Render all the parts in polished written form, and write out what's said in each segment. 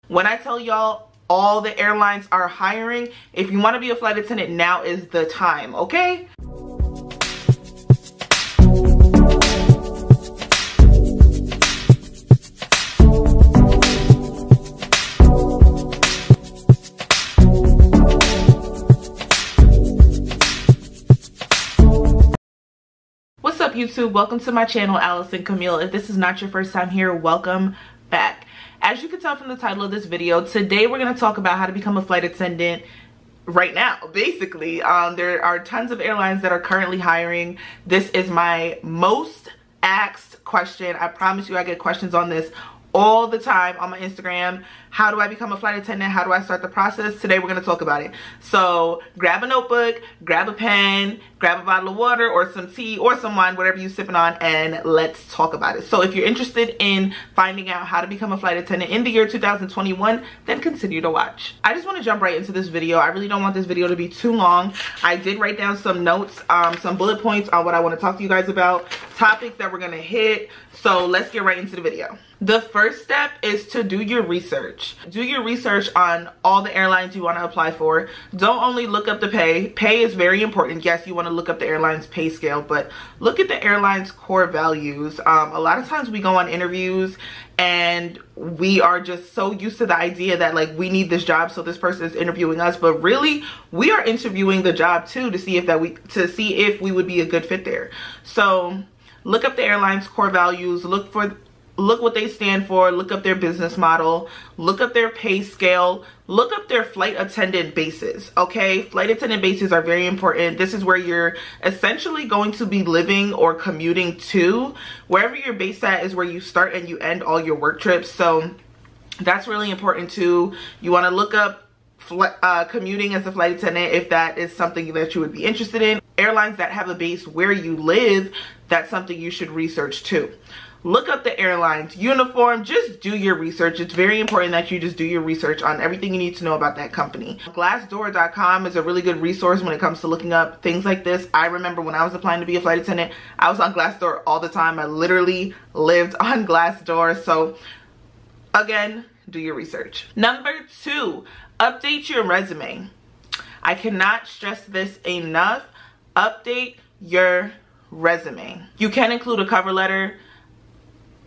When I tell y'all all the airlines are hiring, if you want to be a flight attendant, now is the time, okay? What's up, YouTube? Welcome to my channel, Allison Camille. If this is not your first time here, welcome back. As you can tell from the title of this video, today we're going to talk about how to become a flight attendant right now. Basically, there are tons of airlines that are currently hiring. This is my most asked question. I promise you I get questions on this all the time on my Instagram. How do I become a flight attendant? How do I start the process? Today we're going to talk about it. So grab a notebook, grab a pen, grab a bottle of water or some tea or some wine, whatever you're sipping on, and let's talk about it. So if you're interested in finding out how to become a flight attendant in the year 2021, then continue to watch. I just want to jump right into this video. I really don't want this video to be too long. I did write down some notes, some bullet points on what I want to talk to you guys about, topics that we're going to hit. So let's get right into the video. The first step is to do your research. Do your research on all the airlines you want to apply for. Don't only look up the pay. Pay is very important. Yes, you want to look up the airline's pay scale, but look at the airline's core values. A lot of times we go on interviews and we are just so used to the idea that like we need this job, so this person is interviewing us, but really we are interviewing the job too to see if we would be a good fit there. So look up the airline's core values, look what they stand for, look up their business model, look up their pay scale, look up their flight attendant bases, okay? Flight attendant bases are very important. This is where you're essentially going to be living or commuting to. Wherever you're based at is where you start and you end all your work trips. So that's really important too. You want to look up commuting as a flight attendant if that is something that you would be interested in. Airlines that have a base where you live, that's something you should research too. Look up the airline's uniform. Just do your research. It's very important that you just do your research on everything you need to know about that company. Glassdoor.com is a really good resource when it comes to looking up things like this. I remember when I was applying to be a flight attendant, I was on Glassdoor all the time. I literally lived on Glassdoor. So again, do your research. Number 2, update your resume. I cannot stress this enough. Update your resume. You can include a cover letter.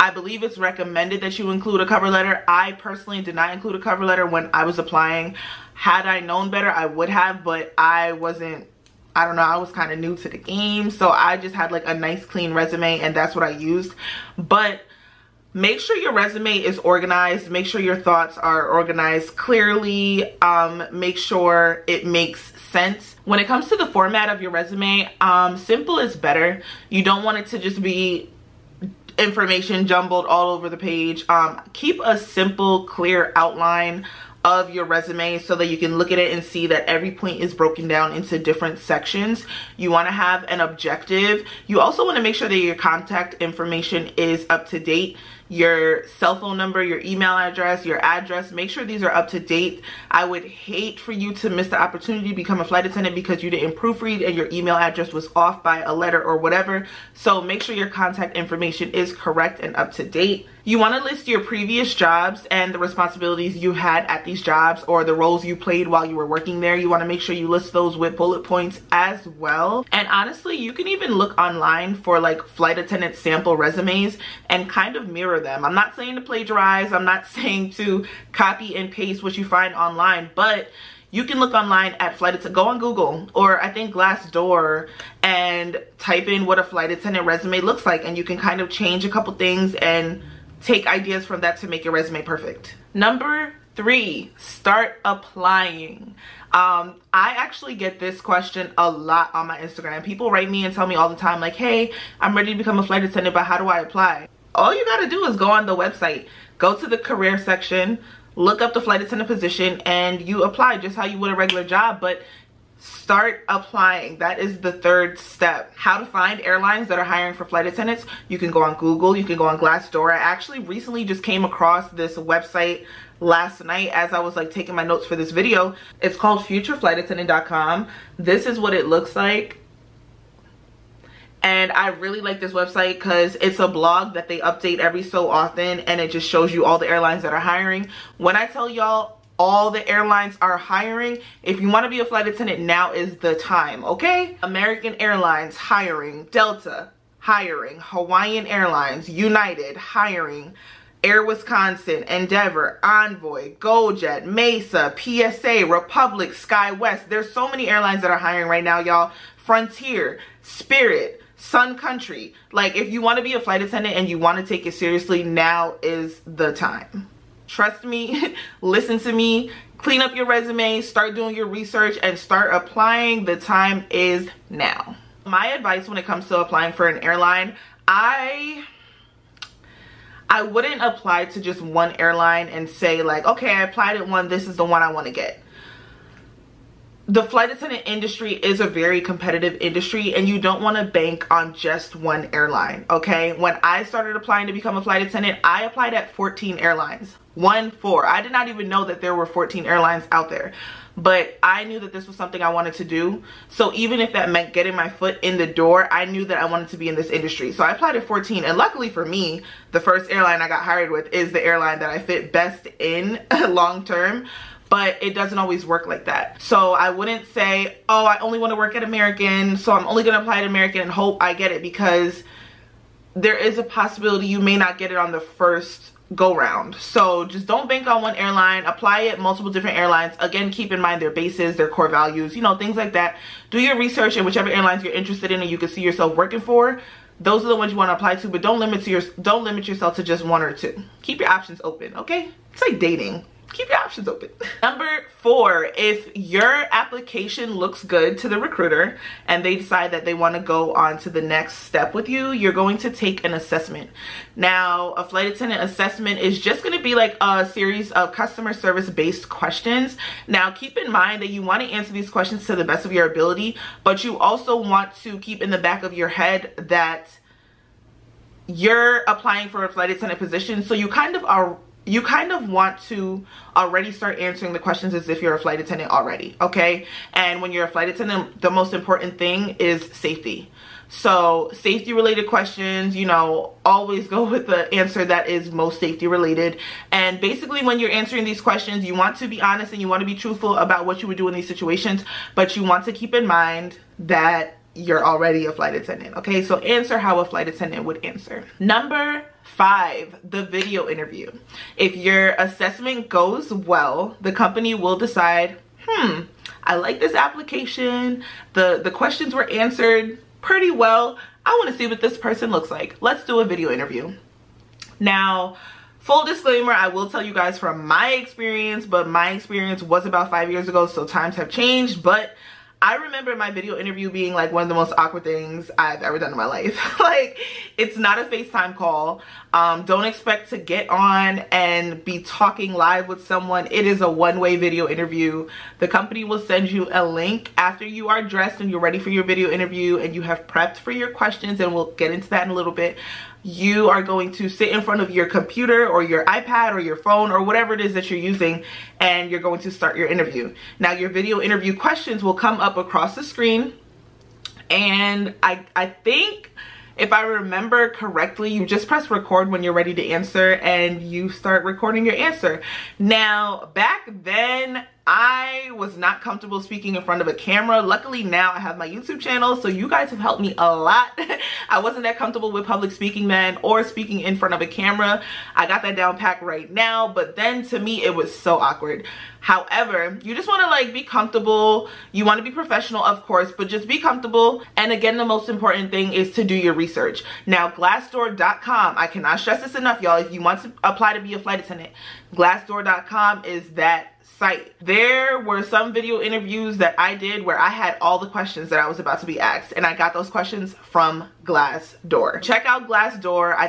I believe it's recommended that you include a cover letter. I personally did not include a cover letter when I was applying. Had I known better, I would have, but I was kind of new to the game. So I just had like a nice clean resume and that's what I used. But make sure your resume is organized. Make sure your thoughts are organized clearly. Make sure it makes sense. When it comes to the format of your resume, simple is better. You don't want it to just be information jumbled all over the page. Keep a simple, clear outline of your resume so that you can look at it and see that every point is broken down into different sections. You want to have an objective. You also want to make sure that your contact information is up to date. Your cell phone number, your email address, your address, make sure these are up to date. I would hate for you to miss the opportunity to become a flight attendant because you didn't proofread and your email address was off by a letter or whatever. So make sure your contact information is correct and up to date. You want to list your previous jobs and the responsibilities you had at these jobs or the roles you played while you were working there. You want to make sure you list those with bullet points as well. And honestly, you can even look online for like flight attendant sample resumes and kind of mirror them. I'm not saying to plagiarize. I'm not saying to copy and paste what you find online, but you can look online at flight attendant, go on Google or I think Glassdoor and type in what a flight attendant resume looks like, and you can kind of change a couple things and take ideas from that to make your resume perfect. Number 3, start applying. I actually get this question a lot on my Instagram. People write me and tell me all the time like, hey, I'm ready to become a flight attendant, but how do I apply? All you gotta do is go on the website, go to the career section, look up the flight attendant position, and you apply just how you would a regular job, but start applying. That is the 3rd step. How to find airlines that are hiring for flight attendants. You can go on Google, you can go on Glassdoor. I actually recently just came across this website last night as I was like taking my notes for this video. It's called futureflightattendant.com. This is what it looks like. And I really like this website because it's a blog that they update every so often, and it just shows you all the airlines that are hiring. When I tell y'all all the airlines are hiring, if you want to be a flight attendant, now is the time, okay? American Airlines hiring, Delta hiring, Hawaiian Airlines, United hiring, Air Wisconsin, Endeavor, Envoy, GoJet, Mesa, PSA, Republic, SkyWest. There's so many airlines that are hiring right now, y'all. Frontier, Spirit, Sun Country. Like, if you want to be a flight attendant and you want to take it seriously, now is the time. Trust me, listen to me, clean up your resume, start doing your research, and start applying. The time is now. My advice when it comes to applying for an airline, I wouldn't apply to just one airline and say like, okay, I applied at one, this is the one I want to get. The flight attendant industry is a very competitive industry, and you don't want to bank on just one airline, okay? When I started applying to become a flight attendant, I applied at 14 airlines. 14. I did not even know that there were 14 airlines out there, but I knew that this was something I wanted to do. So even if that meant getting my foot in the door, I knew that I wanted to be in this industry. So I applied at 14, and luckily for me, the first airline I got hired with is the airline that I fit best in long term. But it doesn't always work like that. So I wouldn't say, oh, I only want to work at American, so I'm only going to apply at American and hope I get it, because there is a possibility you may not get it on the first go round. So just don't bank on one airline. Apply at multiple different airlines. Again, keep in mind their bases, their core values, you know, things like that. Do your research, and whichever airlines you're interested in and you can see yourself working for, those are the ones you want to apply to. But don't limit yourself to just one or two. Keep your options open, okay? It's like dating. Keep your options open. Number 4, if your application looks good to the recruiter and they decide that they want to go on to the next step with you, you're going to take an assessment. Now, a flight attendant assessment is just going to be like a series of customer service based questions. Now, keep in mind that you want to answer these questions to the best of your ability, but you also want to keep in the back of your head that you're applying for a flight attendant position, so you kind of want to already start answering the questions as if you're a flight attendant already, okay? And when you're a flight attendant, the most important thing is safety. So safety related questions, you know, always go with the answer that is most safety related. And basically when you're answering these questions, you want to be honest and you want to be truthful about what you would do in these situations, but you want to keep in mind that you're already a flight attendant, okay? So answer how a flight attendant would answer. Number 5, the video interview. If your assessment goes well, the company will decide, I like this application. The questions were answered pretty well. I want to see what this person looks like. Let's do a video interview. Now, full disclaimer, I will tell you guys from my experience, but my experience was about 5 years ago, so times have changed. But I remember my video interview being like one of the most awkward things I've ever done in my life. Like, it's not a FaceTime call. Don't expect to get on and be talking live with someone. It is a one-way video interview. The company will send you a link after you are dressed and you're ready for your video interview and you have prepped for your questions, and we'll get into that in a little bit. You are going to sit in front of your computer or your iPad or your phone or whatever it is that you're using, and you're going to start your interview. Now, your video interview questions will come up across the screen, and I think, if I remember correctly, you just press record when you're ready to answer and you start recording your answer. Now, back then, I was not comfortable speaking in front of a camera. Luckily now I have my YouTube channel, so you guys have helped me a lot. I wasn't that comfortable with public speaking then, or speaking in front of a camera. I got that down packed right now, but then to me it was so awkward. However, you just want to like be comfortable. You want to be professional, of course, but just be comfortable. And again, the most important thing is to do your research. Now, Glassdoor.com, I cannot stress this enough, y'all. If you want to apply to be a flight attendant, Glassdoor.com is that site. There were some video interviews that I did where I had all the questions that I was about to be asked, and I got those questions from Glassdoor. Check out Glassdoor. I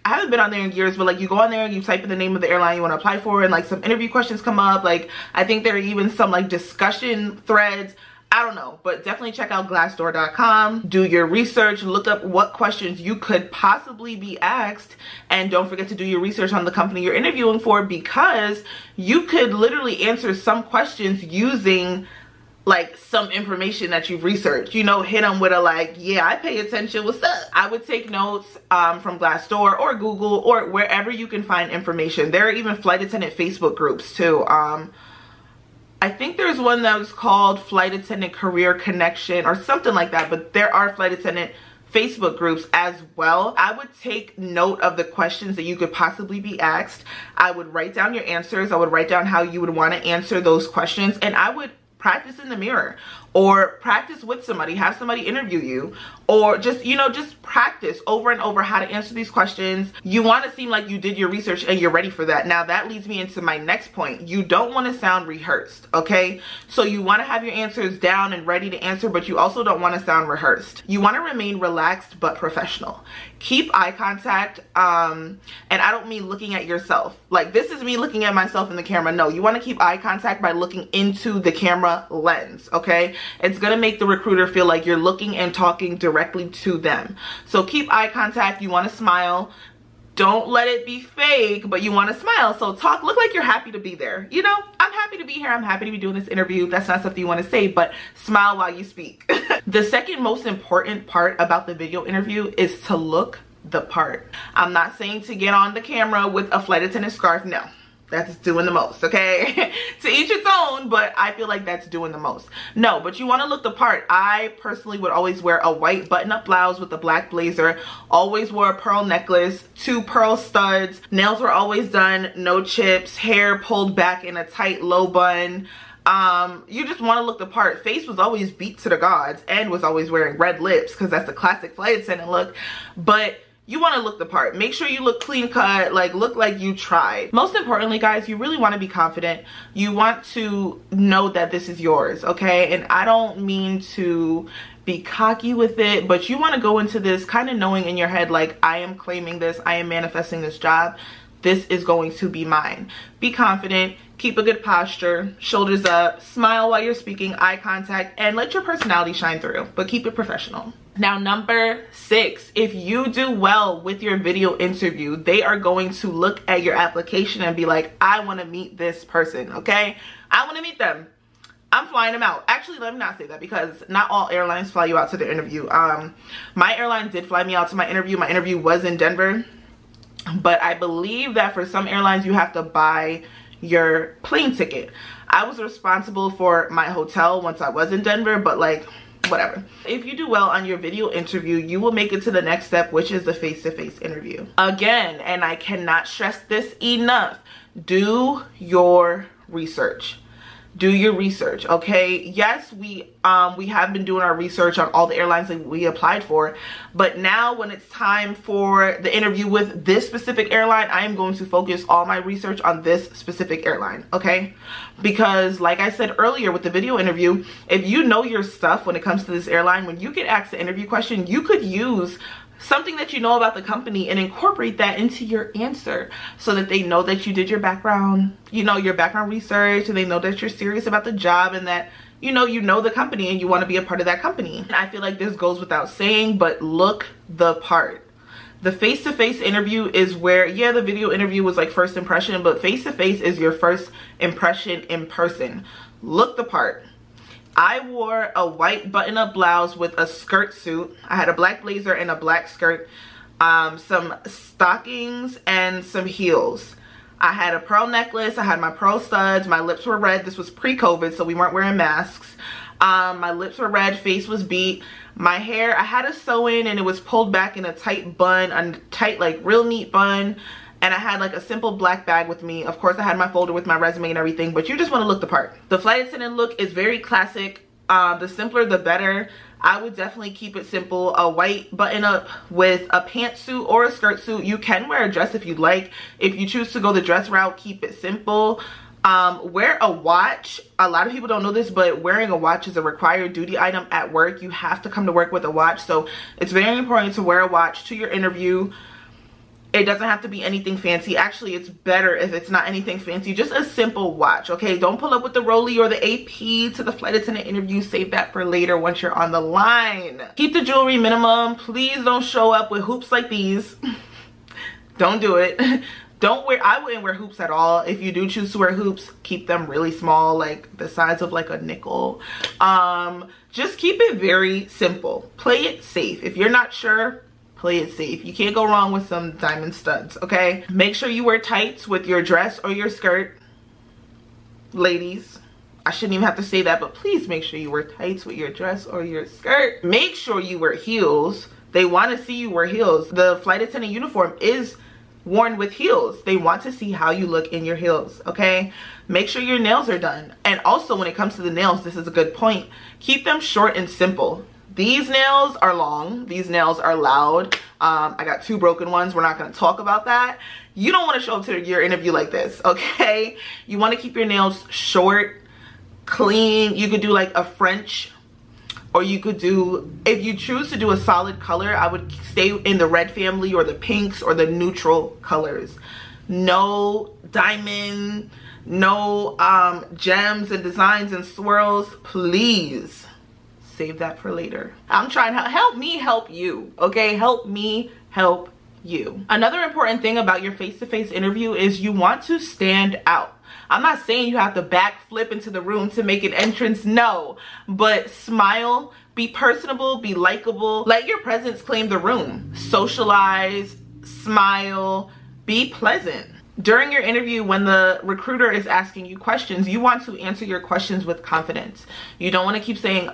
haven't been on there in years, but like you go on there and you type in the name of the airline you want to apply for, and like some interview questions come up. Like I think there are even some like discussion threads. I don't know, but definitely check out Glassdoor.com. Do your research, look up what questions you could possibly be asked, and don't forget to do your research on the company you're interviewing for, because you could literally answer some questions using like some information that you've researched, you know, hit them with a like, yeah, I pay attention, what's up? I would take notes from Glassdoor or Google or wherever you can find information. There are even flight attendant Facebook groups too. I think there's one that was called Flight Attendant Career Connection or something like that, but there are flight attendant Facebook groups as well. I would take note of the questions that you could possibly be asked. I would write down your answers. I would write down how you would want to answer those questions, and I would practice in the mirror or practice with somebody, have somebody interview you, or just, you know, just practice over and over how to answer these questions. You want to seem like you did your research and you're ready for that. Now that leads me into my next point. You don't want to sound rehearsed, okay? So you want to have your answers down and ready to answer, but you also don't want to sound rehearsed. You want to remain relaxed but professional. Keep eye contact, and I don't mean looking at yourself. Like, this is me looking at myself in the camera. No, you want to keep eye contact by looking into the camera lens, okay? It's going to make the recruiter feel like you're looking and talking directly to them. So keep eye contact. You want to smile. Don't let it be fake, but you want to smile. So look like you're happy to be there. You know, I'm happy to be here. I'm happy to be doing this interview. That's not something you want to say, but smile while you speak. The second most important part about the video interview is to look the part. I'm not saying to get on the camera with a flight attendant scarf. No. That's doing the most, okay? To each its own, but I feel like that's doing the most. No, but you want to look the part. I personally would always wear a white button-up blouse with a black blazer, always wore a pearl necklace, 2 pearl studs, nails were always done, no chips, hair pulled back in a tight low bun. You just want to look the part. Face was always beat to the gods and was always wearing red lips because that's the classic flight attendant look, but you want to look the part. Make sure you look clean cut, like look like you tried. Most importantly, guys, you really want to be confident. You want to know that this is yours, okay? And I don't mean to be cocky with it, but you want to go into this kind of knowing in your head, like, I am claiming this, I am manifesting this job. This is going to be mine. Be confident, keep a good posture, shoulders up, smile while you're speaking, eye contact, and let your personality shine through, but keep it professional. Now, number 6, if you do well with your video interview, they are going to look at your application and be like, I want to meet this person, okay? I want to meet them. I'm flying them out. Actually, let me not say that because not all airlines fly you out to the interview. My airline did fly me out to my interview. My interview was in Denver, but I believe that for some airlines, you have to buy your plane ticket. I was responsible for my hotel once I was in Denver, but like, whatever. If you do well on your video interview, you will make it to the next step, which is the face-to-face interview. Again, and I cannot stress this enough, do your research. Do your research, okay? Yes, we have been doing our research on all the airlines that we applied for, but now when it's time for the interview with this specific airline, I am going to focus all my research on this specific airline, okay? Because like I said earlier with the video interview, if you know your stuff when it comes to this airline, when you get asked the interview question, you could use something that you know about the company and incorporate that into your answer so that they know that you did your background, you know, your background research, and they know that you're serious about the job and that, you know the company and you want to be a part of that company. And I feel like this goes without saying, but look the part. The face-to-face interview is where, yeah, the video interview was like first impression, but face-to-face is your first impression in person. Look the part. I wore a white button-up blouse with a skirt suit. I had a black blazer and a black skirt, some stockings and some heels. I had a pearl necklace. I had my pearl studs. My lips were red. This was pre-COVID, so we weren't wearing masks. My lips were red. Face was beat. My hair, I had a sew-in and it was pulled back in a tight bun, a tight, like, real neat bun. And I had like a simple black bag with me. Of course, I had my folder with my resume and everything, but you just want to look the part. The flight attendant look is very classic. The simpler, the better. I would definitely keep it simple. A white button up with a pantsuit or a skirt suit. You can wear a dress if you'd like. If you choose to go the dress route, keep it simple. Wear a watch. A lot of people don't know this, but wearing a watch is a required duty item at work. You have to come to work with a watch. So it's very important to wear a watch to your interview. It doesn't have to be anything fancy. Actually, it's better if it's not anything fancy. Just a simple watch, okay? Don't pull up with the Rollie or the AP to the flight attendant interview. Save that for later once you're on the line. Keep the jewelry minimum. Please don't show up with hoops like these. Don't do it. I wouldn't wear hoops at all. If you do choose to wear hoops, keep them really small, like the size of like a nickel. Just keep it very simple. Play it safe. If you're not sure, play it safe. You can't go wrong with some diamond studs, okay? Make sure you wear tights with your dress or your skirt. Ladies, I shouldn't even have to say that, but please make sure you wear tights with your dress or your skirt. Make sure you wear heels. They want to see you wear heels. The flight attendant uniform is worn with heels. They want to see how you look in your heels, okay? Make sure your nails are done. And also, when it comes to the nails, this is a good point. Keep them short and simple. These nails are long. These nails are loud. I got 2 broken ones. We're not going to talk about that. You don't want to show up to your interview like this, okay? You want to keep your nails short, clean. You could do like a French, or you could do, if you choose to do a solid color, I would stay in the red family or the pinks or the neutral colors. No diamond, no gems and designs and swirls. Please save that for later. I'm trying to help me help you, okay? Help me help you. Another important thing about your face-to-face interview is you want to stand out. I'm not saying you have to backflip into the room to make an entrance, no, but smile, be personable, be likable, let your presence claim the room, socialize, smile, be pleasant. During your interview, when the recruiter is asking you questions, you want to answer your questions with confidence. You don't want to keep saying, you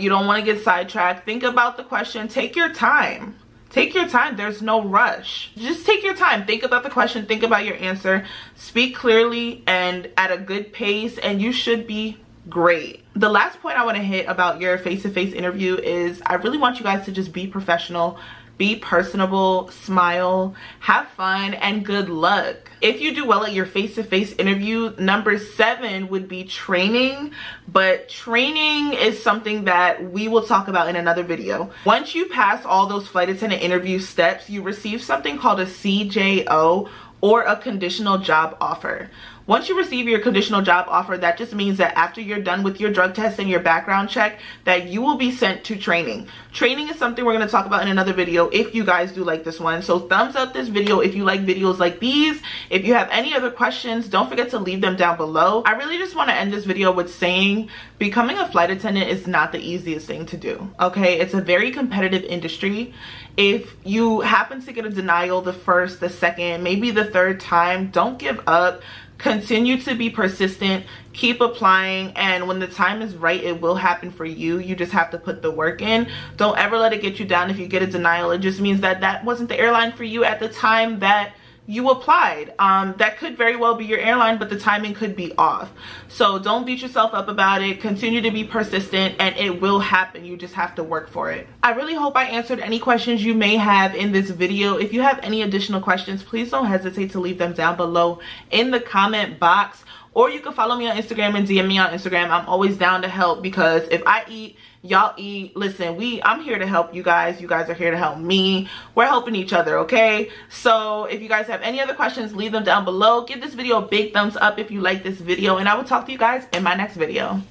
don't want to get sidetracked. Think about the question, take your time. Take your time. There's no rush. Just take your time. Think about the question. Think about your answer. Speak clearly and at a good pace, and you should be great. The last point I want to hit about your face-to-face interview is I really want you guys to just be professional, be personable, smile, have fun, and good luck. If you do well at your face-to-face interview, number 7 would be training, but training is something that we will talk about in another video. Once you pass all those flight attendant interview steps, you receive something called a CJO, or a conditional job offer. Once you receive your conditional job offer, that just means that after you're done with your drug test and your background check, that you will be sent to training. Training is something we're going to talk about in another video if you guys do like this one. So thumbs up this video if you like videos like these. If you have any other questions, don't forget to leave them down below. I really just want to end this video with saying becoming a flight attendant is not the easiest thing to do, okay? It's a very competitive industry. If you happen to get a denial the first, the second, maybe the 3rd time, don't give up. Continue to be persistent, keep applying, and when the time is right, it will happen for you. You just have to put the work in. Don't ever let it get you down if you get a denial. It just means that that wasn't the airline for you at the time that you applied. That could very well be your airline, but the timing could be off. So don't beat yourself up about it. Continue to be persistent, and it will happen. You just have to work for it. I really hope I answered any questions you may have in this video. If you have any additional questions, please don't hesitate to leave them down below in the comment box, or you can follow me on Instagram and DM me on Instagram. I'm always down to help, because if I eat, y'all eat. Listen, I'm here to help you guys. You guys are here to help me. We're helping each other, okay? So if you guys have any other questions, leave them down below. Give this video a big thumbs up if you like this video, and I will talk to you guys in my next video.